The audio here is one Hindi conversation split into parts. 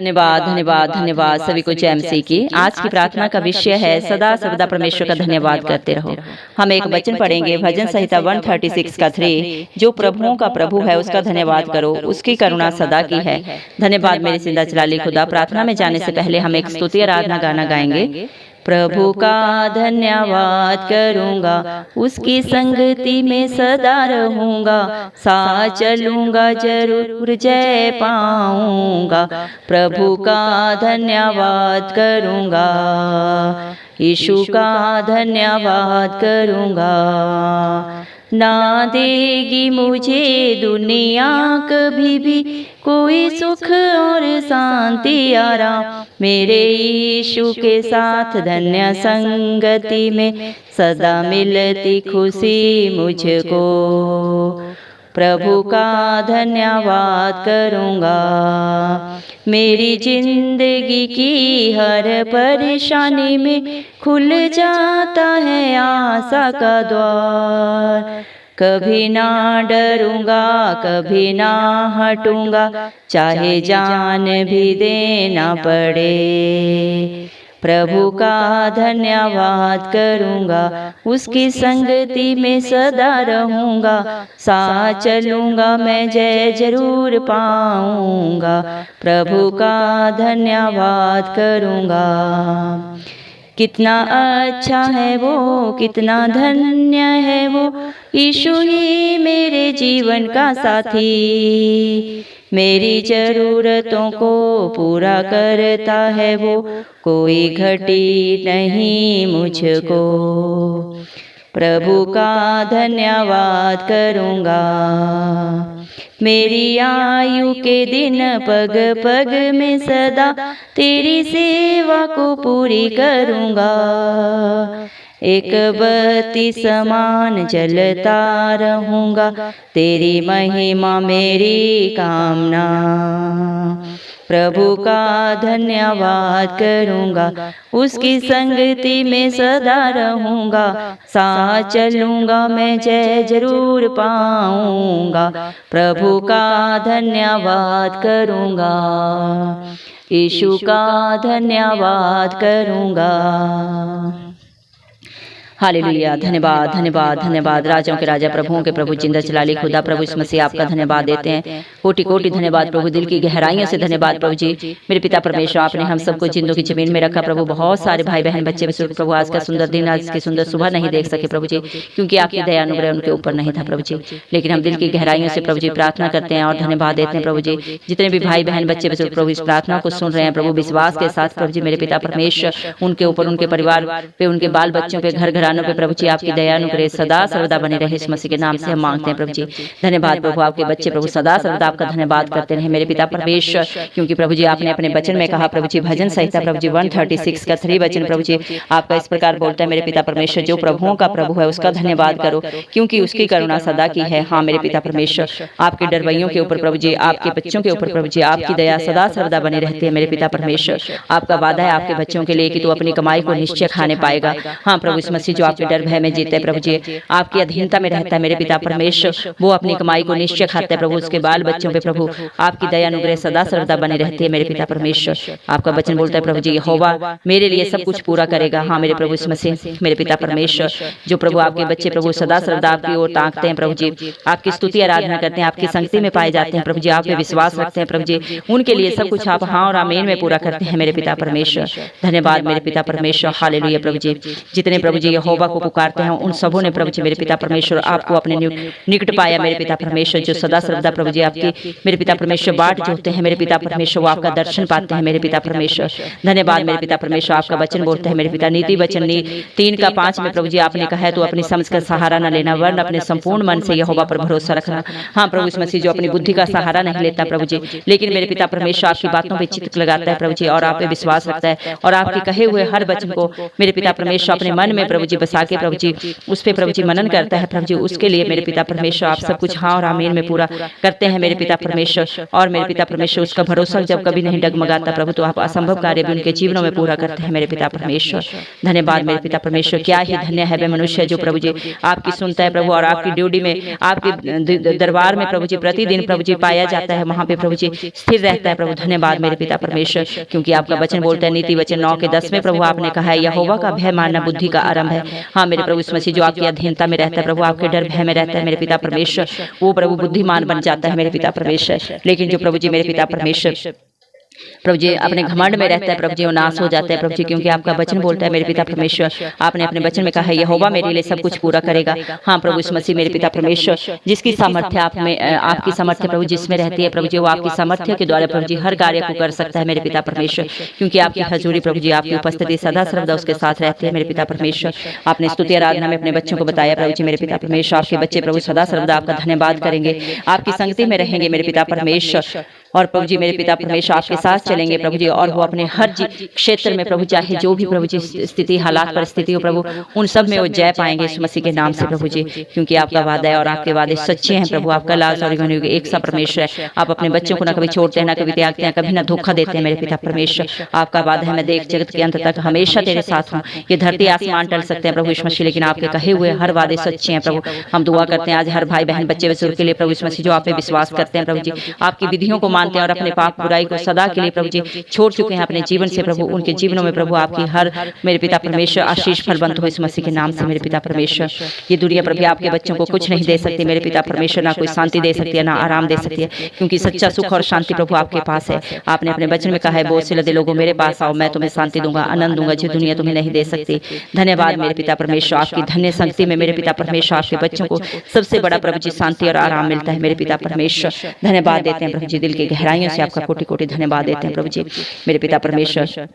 धन्यवाद धन्यवाद धन्यवाद सभी को जय मसीह की। आज की प्रार्थना का विषय है सदा सर्वदा परमेश्वर का धन्यवाद करते रहो। हम एक वचन पढ़ेंगे भजन संहिता 136 का 3, जो प्रभुओं का प्रभु है उसका धन्यवाद करो, उसकी करुणा सदा की है। धन्यवाद मेरे जिंदा चलाली खुदा। प्रार्थना में जाने से पहले हम एक स्तुति आराधना गाना गाएंगे। प्रभु का धन्यवाद करूंगा, उसकी संगति में सदा रहूंगा, साथ चलूंगा जरूर जय पाऊंगा। प्रभु का धन्यवाद करूंगा, यीशु का धन्यवाद करूंगा। ना देगी मुझे दुनिया कभी भी कोई सुख और शांति आराम, मेरे यीशु के साथ धन्य संगति में सदा मिलती खुशी मुझको। प्रभु का धन्यवाद करूंगा, मेरी जिंदगी की हर परेशानी में खुल जाता है आशा का द्वार। कभी ना डरूंगा, कभी ना हटूंगा, चाहे जान भी देना पड़े। प्रभु का धन्यवाद करूंगा, उसकी संगति में सदा रहूंगा, साथ चलूंगा मैं जय जरूर पाऊंगा। प्रभु का धन्यवाद करूंगा। कितना अच्छा है वो, कितना धन्य है वो, यीशु ही मेरे जीवन का साथी। मेरी जरूरतों को पूरा करता है वो, कोई घटी नहीं मुझको। प्रभु का धन्यवाद करूंगा, मेरी आयु के दिन पग पग में सदा तेरी सेवा को पूरी करूंगा। एक बत्ती समान जलता रहूंगा, तेरी महिमा मेरी कामना। प्रभु का धन्यवाद करूंगा, उसकी संगति में सदा रहूंगा, साथ चलूंगा मैं जय जरूर पाऊंगा। प्रभु का धन्यवाद करूंगा, यीशु का धन्यवाद करूंगा। हालेलुया। धन्यवाद धन्यवाद धन्यवाद। राजाओं के राजा प्रभुओं के प्रभु जिंदा चलाली खुदा प्रभु इस मसीह आपका धन्यवाद देते हैं। कोटि कोटि धन्यवाद प्रभु, दिल की गहराइयों से धन्यवाद प्रभु जी। मेरे पिता परमेश्वर, आपने हम सबको जिंदों की जमीन में रखा प्रभु। बहुत सारे भाई बहन बच्चे प्रभु आज का सुंदर दिन, आज की सुंदर सुबह नहीं देख सके प्रभु जी, क्योंकि आपकी दया अनुग्रह उनके ऊपर नहीं था प्रभु जी। लेकिन हम दिल की गहराइयों से प्रभु जी प्रार्थना करते हैं और धन्यवाद देते हैं प्रभु जी। जितने भी भाई बहन बच्चे प्रभु इस प्रार्थना को सुन रहे हैं प्रभु, विश्वास के साथ प्रभु जी मेरे पिता परमेश्वर उनके ऊपर, उनके परिवार पे, उनके बाल बच्चों पे, घर घरानों पे प्रभु जी आपकी दया अनुग्रह सदा सर्वदा बने रहे। इस मसीह के नाम से हम मांगते हैं प्रभु जी। धन्यवाद प्रभु, आपके बच्चे प्रभु सदा सर्वदा आपका धन्यवाद करते रहे मेरे पिता परमेश्वर, क्योंकि प्रभु जी आपने अपने वचन में कहा प्रभु जी, भजन संहिता प्रभु जी 136 का 3 वचन प्रभु जी आपका इस प्रकार बोलता है मेरे पिता परमेश्वर, जो प्रभुओं का प्रभु है उसका धन्यवाद करो, क्योंकि उसकी करुणा सदा की है। हाँ मेरे पिता परमेश्वर, आपके डरवैयों के ऊपर प्रभु जी, आपके बच्चों के ऊपर प्रभु जी आपकी दया सदा सर्वदा बनी रहती है मेरे पिता परमेश्वर। आपका वादा है आपके बच्चों के लिए कि तू अपनी कमाई को निश्चय खाने पाएगा। हाँ प्रभु इस मसीह जो आपके डर भय में जीते प्रभु जी, आपकी अधीनता में रहता है मेरे पिता परमेश्वर, वो अपनी कमाई को निश्चय खाता है प्रभु। उसके बाल बच्चों पे प्रभु आपकी दया अनुग्रह सदा सर्वदा बनी रहती है मेरे पिता परमेश्वर। आपका वचन बोलता है प्रभु जी, यहोवा मेरे लिए सब कुछ पूरा करेगा। हाँ मेरे प्रभु इस मसीह मेरे पिता परमेश्वर, जो प्रभु आपके बच्चे प्रभु सदा सर्वदा आपकी ओर ताकते हैं प्रभु जी, आपकी स्तुति आराधना करते हैं, आपकी संगति में पाए जाते हैं प्रभु जी, आप पे विश्वास रखते हैं प्रभु जी, उनके लिए सब कुछ आप हाँ और आमीन में पूरा करते हैं मेरे पिता परमेश्वर। धन्यवाद मेरे पिता परमेश्वर। हालेलुया प्रभु जी। जितने प्रभु जी यहोवा को पुकारते हैं उन सबों ने प्रभु जी मेरे पिता परमेश्वर आपको अपने निकट पाया मेरे पिता परमेश्वर, जो सदा सर्वदा प्रभु जी आपकी मेरे पिता परमेश्वर बाट जोते हैं मेरे पिता परमेश्वर, वो आपका दर्शन पाते हैं मेरे पिता परमेश्वर। धन्यवाद मेरे पिता परमेश्वर। आपका वचन बोलता है मेरे पिता, नीति वचन 3 का 5 में प्रभु जी आपने कहा है तो अपनी समझ का सहारा न लेना, वरन अपने संपूर्ण मन से यहोवा पर भरोसा रखना। हाँ प्रभु इस मसीह जो अपनी बुद्धि का सहारा नहीं लेता प्रभु जी, लेकिन मेरे पिता परमेश्वर आपकी बातों पे चित्त लगाता है प्रभु जी, और आप पे विश्वास रखता है और आपके कहे हुए हर वचन को मेरे पिता परमेश्वर अपने मन में प्रभु जी बसा के प्रभु जी उस पर प्रभु जी मनन करता है प्रभु जी, उसके लिए मेरे पिता परमेश्वर आप सब कुछ हाँ और आमीन में पूरा करते हैं मेरे पिता परमेश्वर। और मेरे पिता परमेश्वर उसका भरोसा जब कभी नहीं डगमगाता प्रभु, तो आप असंभव कार्य भी उनके जीवनों में पूरा करते हैं मेरे पिता परमेश्वर। धन्यवाद मेरे पिता परमेश्वर। क्या ही धन्य है वे मनुष्य जो प्रभु जी आपकी सुनता है प्रभु, और आपकी ड्यूटी में आपके दरबार में प्रभु जी प्रतिदिन प्रभु जी पाया जाता है, वहां पे प्रभु जी स्थिर रहता है प्रभु। धन्यवाद मेरे पिता परमेश्वर, क्योंकि आपका वचन बोलता है नीति वचन 9 के 10 में प्रभु आपने कहा है यहोवा का भय मानना बुद्धि का आरंभ है। हाँ मेरे प्रभु इस मसीह जो आपकी अधीनता में रहता है प्रभु, आपके डर भय में रहता है मेरे पिता परमेश्वर, वो प्रभु बुद्धिमान बन जाता है मेरे पिता परमेश्वर। लेकिन जो प्रभु जी मेरे पिता परमेश्वर प्रभु जी अपने घमंड में रहता है प्रभु जी वो नाश हो जाता है प्रभु जी, क्योंकि आपका वचन बोलता है मेरे पिता परमेश्वर, आपने अपने वचन में कहा है यहोवा मेरे लिए सब कुछ पूरा करेगा। हाँ प्रभु इस मसीह मेरे पिता परमेश्वर, जिसकी सामर्थ्य आप में आपकी सामर्थ्य प्रभु जिसमें रहती है प्रभु जी, वो आपकी सामर्थ्य के द्वारा प्रभु जी हर कार्य को कर सकता है मेरे पिता परमेश्वर, क्योंकि आपकी हजूरी प्रभु जी आपकी उपस्थिति सदा सर्वदा उसके साथ रहती है मेरे पिता परमेश्वर। आपने स्तुति आराधना में अपने बच्चों को बताया प्रभु जी मेरे पिता परमेश्वर, आपके बच्चे प्रभु सदा सर्वदा आपका धन्यवाद करेंगे, आपकी संगति में रहेंगे मेरे पिता परमेश्वर। और प्रभु जी मेरे पिता परमेश्वर आपके साथ चलेंगे प्रभु जी, और वो अपने हर क्षेत्र में प्रभु चाहे जो भी प्रभु जी स्थिति हालात परिस्थिति हो प्रभु, उन सब में वो जय पाएंगे इस मसीह के नाम से प्रभु जी, क्योंकि आपका वादा है और आपके वादे सच्चे हैं प्रभु। आपका लाज और एक सा परमेश्वर है, आप अपने बच्चों को ना कभी छोड़ते हैं ना कभी त्यागते हैं, कभी ना धोखा देते हैं मेरे पिता परमेश्वर। आपका वादा है मैं देख जगत के अंत तक हमेशा तेरे साथ हूँ। ये धरती आसमान टल सकते हैं प्रभु इस मसीह, लेकिन आपके कहे हुए हर वादे सच्चे हैं प्रभु। हम दुआ करते हैं आज हर भाई बहन बच्चे बुजुर्ग के लिए प्रभु इस मसीह जो आप पे विश्वास करते हैं प्रभु जी, आपकी विधियों को मानते हैं और अपने पाप बुराई को सदा के लिए प्रभु जी छोड़ चुके हैं अपने जीवन से प्रभु, उनके जीवनों में प्रभु आपकी हर मेरे पिता परमेश्वर आशीष फलवंत हो इस मसीह के नाम से मेरे पिता परमेश्वर। ये दुनिया प्रभु आपके बच्चों को कुछ नहीं दे सकती मेरे पिता परमेश्वर, ना कोई शांति दे सकती है ना आराम दे सकती है, क्योंकि सच्चा सुख और शांति प्रभु आपके पास है। आपने अपने वचन में कहा है बोझ से लदे लोगों मेरे पास आओ, मैं तुम्हें शांति दूंगा आनंद दूंगा जो दुनिया तुम्हें नहीं दे सकती। धन्यवाद मेरे पिता परमेश्वर, आपकी धन्य संगति में मेरे पिता परमेश्वर आपके बच्चों को सबसे बड़ा प्रभु जी शांति और आराम मिलता है मेरे पिता परमेश्वर। धन्यवाद देते हैं प्रभु जी, दिल की गहराइयों से आपका कोटि कोटि धन्यवाद देते हैं प्रभु जी मेरे पिता परमेश्वर।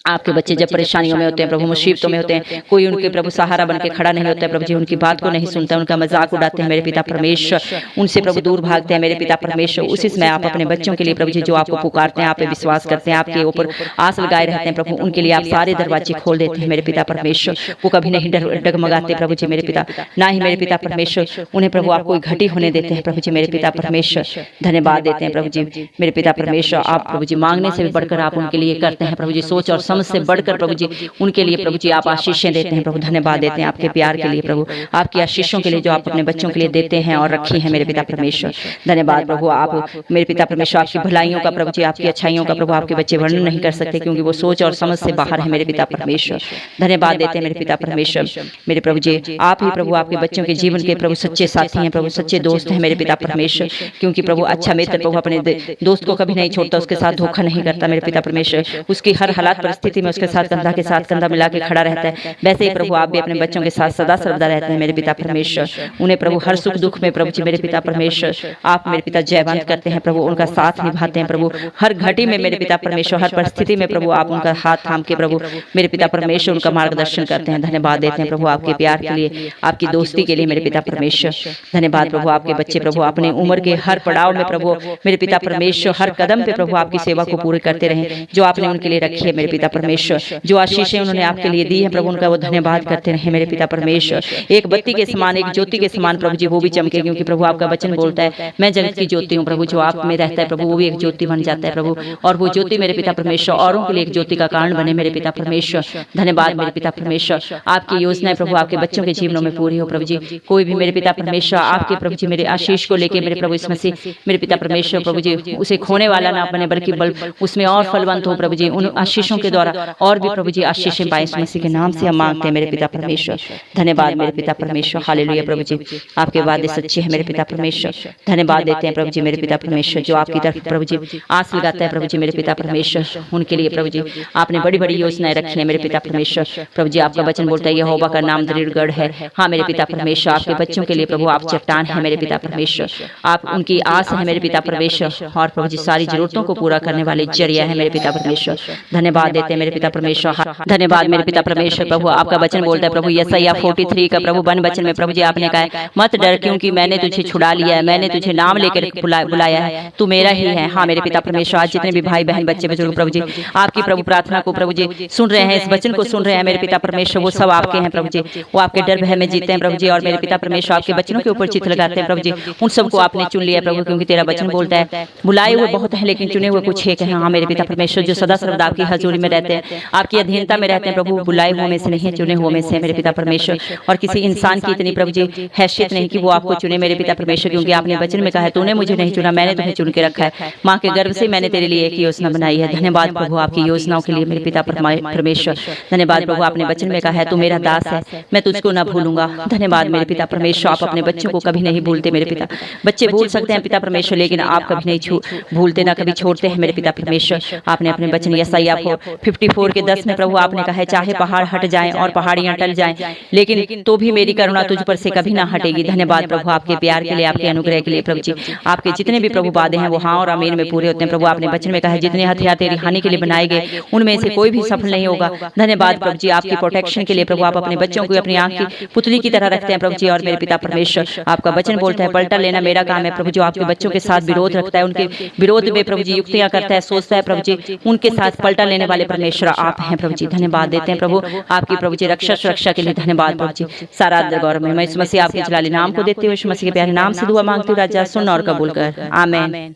आपके बच्चे जब परेशानियों में होते हैं प्रभु, मुसीबतों में होते हैं, कोई उनके प्रभु सहारा बन के खड़ा नहीं होता है प्रभु जी, उनकी बात को नहीं सुनता, उनका मजाक उड़ाते हैं मेरे पिता परमेश्वर, उनसे प्रभु दूर भागते हैं मेरे पिता परमेश्वर। उसी समय आप अपने बच्चों के लिए प्रभु जी जो आपको पुकारते हैं, आप पे विश्वास करते हैं, आपके ऊपर आस लगाए रहते हैं प्रभु, उनके लिए आप सारे दरवाजे खोल देते हैं मेरे पिता परमेश्वर। वो कभी नहीं डगमगाते प्रभु जी मेरे पिता, ना ही मेरे पिता परमेश्वर उन्हें प्रभु आप कोई घटी होने देते हैं प्रभु जी मेरे पिता परमेश्वर। धन्यवाद देते हैं प्रभु जी मेरे पिता परमेश्वर, आप प्रभु जी मांगने से भी बढ़कर आप उनके लिए करते हैं प्रभु जी, सोच और समझ से बढ़कर प्रभु जी उनके लिए प्रभु जी आप आशीषें देते हैं प्रभु। धन्यवाद देते हैं आपके प्यार के लिए प्रभु, आपकी आशीषों के लिए जो आप अपने बच्चों के लिए देते हैं और रखी हैं मेरे पिता परमेश्वर। धन्यवाद प्रभु, आप मेरे पिता परमेश्वर आपकी भलाइयों का प्रभु जी आपकी अच्छाइयों का प्रभु आपके बच्चे वर्णन नहीं कर सकते, क्योंकि वो सोच और समझ से बाहर है मेरे पिता परमेश्वर। धन्यवाद देते हैं मेरे पिता परमेश्वर। मेरे प्रभु जी आप ही प्रभु आपके बच्चों के जीवन के प्रभु सच्चे साथी हैं प्रभु, सच्चे दोस्त हैं मेरे पिता परमेश्वर, क्योंकि प्रभु अच्छा मित्र प्रभु अपने दोस्त को कभी नहीं छोड़ता, उसके साथ धोखा नहीं करता मेरे पिता परमेश्वर, उसकी हर हालात परिस्थिति में उसके साथ कंधा के साथ कंधा मिला के खड़ा रहता है। वैसे ही प्रभु आप भी अपने बच्चों के साथ सदा सर्वदा रहते हैं मेरे पिता परमेश्वर। उन्हें प्रभु हर सुख दुख में प्रभु जी मेरे पिता परमेश्वर आप मेरे पिता जयवंत करते हैं प्रभु, उनका साथ निभाते हैं प्रभु, हर घड़ी में मेरे पिता परमेश्वर हर परिस्थिति में प्रभु आप उनका हाथ थाम के प्रभु मेरे पिता परमेश्वर उनका मार्गदर्शन करते हैं। धन्यवाद देते हैं प्रभु आपके प्यार के लिए, आपकी दोस्ती के लिए मेरे पिता परमेश्वर। धन्यवाद प्रभु आपके बच्चे प्रभु अपने उम्र के हर पड़ाव में प्रभु मेरे पिता परमेश्वर हर कदम पे प्रभु आपकी सेवा को पूरी करते रहे जो आपने उनके लिए रखी है मेरे पिता परमेश्वर, जो आशीषें उन्होंने आपके लिए दी है प्रभु उनका वो धन्यवाद करते रहे मेरे पिता परमेश्वर। एक बत्ती के समान एक ज्योति के समान प्रभु जी वो भी चमके, क्योंकि प्रभु आपका वचन बोलता है मैं जगत की ज्योति हूँ प्रभु, जो आप में रहता है प्रभु वो भी एक ज्योति बन जाता है प्रभु, और वो ज्योति मेरे पिता परमेश्वर औरों के लिए एक ज्योति का कारण बने मेरे पिता परमेश्वर। धन्यवाद मेरे पिता परमेश्वर, आपकी योजनाएं प्रभु आपके बच्चों के जीवनों में पूरी हो प्रभु जी। कोई भी मेरे पिता परमेश्वर आपके प्रभु जी मेरे आशीष को लेके मेरे प्रभु इस मसीह मेरे पिता परमेश्वर प्रभु जी उसे खोने वाला ना बने, बल्कि बल उसमें और फलवंत हो प्रभु जी, उन आशीषों के द्वारा और भी प्रभु जी आशीषें पाए इस मसीह के नाम से हम मांगते हैं मेरे पिता परमेश्वर। धन्यवाद मेरे पिता परमेश्वर, हालेलुया प्रभु जी आपके वादे सच्चे हैं मेरे पिता परमेश्वर। धन्यवाद देते हैं प्रभु जी मेरे पिता परमेश्वर, जो आपकी तरफ प्रभु जी आस लगाता है प्रभु जी मेरे पिता परमेश्वर, उनके लिए प्रभु जी आपने बड़ी बड़ी योजनाएं रखी है मेरे पिता परमेश्वर। प्रभु जी आपका वचन बोलता है यहोवा का नाम दृढ़ गढ़ है। हाँ मेरे पिता परमेश्वर, आपके बच्चों के लिए प्रभु आप चट्टान है मेरे पिता परमेश्वर, आप उनकी आस है मेरे पिता परमेश्वर, और प्रभु जी सारी जरूरतों को पूरा करने वाले जरिया है मेरे पिता परमेश्वर। धन्यवाद देते देते हैं मेरे पिता परमेश्वर। धन्यवाद मेरे पिता परमेश्वर। प्रभु आपका वचन बोलता है प्रभु यशायाह 43 का प्रभु 1 वचन में प्रभु जी आपने कहा है मत डर क्योंकि मैंने तुझे छुड़ा लिया है, मैंने तुझे नाम लेकर बुलाया है, तू मेरा ही है। हाँ मेरे पिता परमेश्वर, आज जितने भी भाई बहन बच्चे बुजुर्ग प्रभु जी आपकी प्रभु प्रार्थना को प्रभु जी सुन रहे हैं, इस वचन को सुन रहे हैं मेरे पिता परमेश्वर, वो सब आपके हैं प्रभु जी। वो आपके डर भय में जीते हैं प्रभु जी, और मेरे पिता परमेश्वर आपके वचनों के ऊपर चित्त लगाते हैं प्रभु जी। उन सबको आपने चुन लिया प्रभु, क्योंकि तेरा वचन बोलता है बुलाए हुए बहुत हैं लेकिन चुने हुए कुछ एक हैं। हाँ मेरे पिता परमेश्वर, जो सदा सर्वदा आपकी हजूरी में रहते हैं, आपकी अधीनता में रहते हैं प्रभु, बुलाए हुए में से नहीं चुने हुए में से मेरे पिता परमेश्वर। और किसी इंसान की इतनी प्रभु जी हैसियत नहीं कि वो आपको चुने मेरे पिता परमेश्वर, क्योंकि आपने वचन में कहा है तूने मुझे नहीं चुना, मैंने तुम्हें चुन के रखा है। माँ के गर्भ से मैंने तेरे लिए एक योजना बनाई है। धन्यवाद प्रभु आपकी योजनाओं के लिए मेरे पिता परमेश्वर। धन्यवाद प्रभु आपने वचन में कहा है तू मेरा दास है, मैं तुझको ना भूलूंगा। धन्यवाद मेरे पिता परमेश्वर, आप अपने बच्चों को कभी नहीं भूलते मेरे पिता। बच्चे भूल सकते हैं पिता परमेश्वर, लेकिन आप कभी नहीं भूलते ना कभी छोड़ते हैं मेरे पिता परमेश्वर। आपने अपने वचन यशायाह 54 के 10 में प्रभु आपने कहा है चाहे पहाड़ हट जाएं और पहाड़ियां टल जाएं, लेकिन तो भी मेरी करुणा तुझ पर से कभी ना हटेगी। धन्यवाद प्रभु आपके प्यार के लिए, आपके अनुग्रह के लिए प्रभु जी। आपके जितने भी प्रभु वादे हैं वो हाँ और आमीन में पूरे होते हैं प्रभु। आपने वचन में कहा है जितने हथियार तेरी हानि के लिए बनाए गए उनमें से कोई भी सफल नहीं होगा। धन्यवाद प्रभु जी आपकी प्रोटेक्शन के लिए प्रभु। आप अपने बच्चों को अपनी आंख की पुतली की तरह रखते हैं प्रभु जी। और मेरे पिता परमेश्वर, आपका वचन बोलता है पलटा लेना मेरा काम है प्रभु। जो आपके बच्चों के साथ विरोध रखता है, उनके विरोध में प्रभु जी युक्तियां करता है, सोचता है प्रभु जी, उनके साथ पलटा लेने वाले परमेश्वर आप हैं प्रभु जी। धन्यवाद देते हैं प्रभु आपकी प्रभु जी रक्षा सुरक्षा के लिए। धन्यवाद प्रभु जी। सारा गौरव में मैं इस मसीह आपके जलाली नाम को देते हुए इस मसीह के प्यारे नाम से दुआ मांगती हूँ राजा, सुन और कबूल कर, आमीन।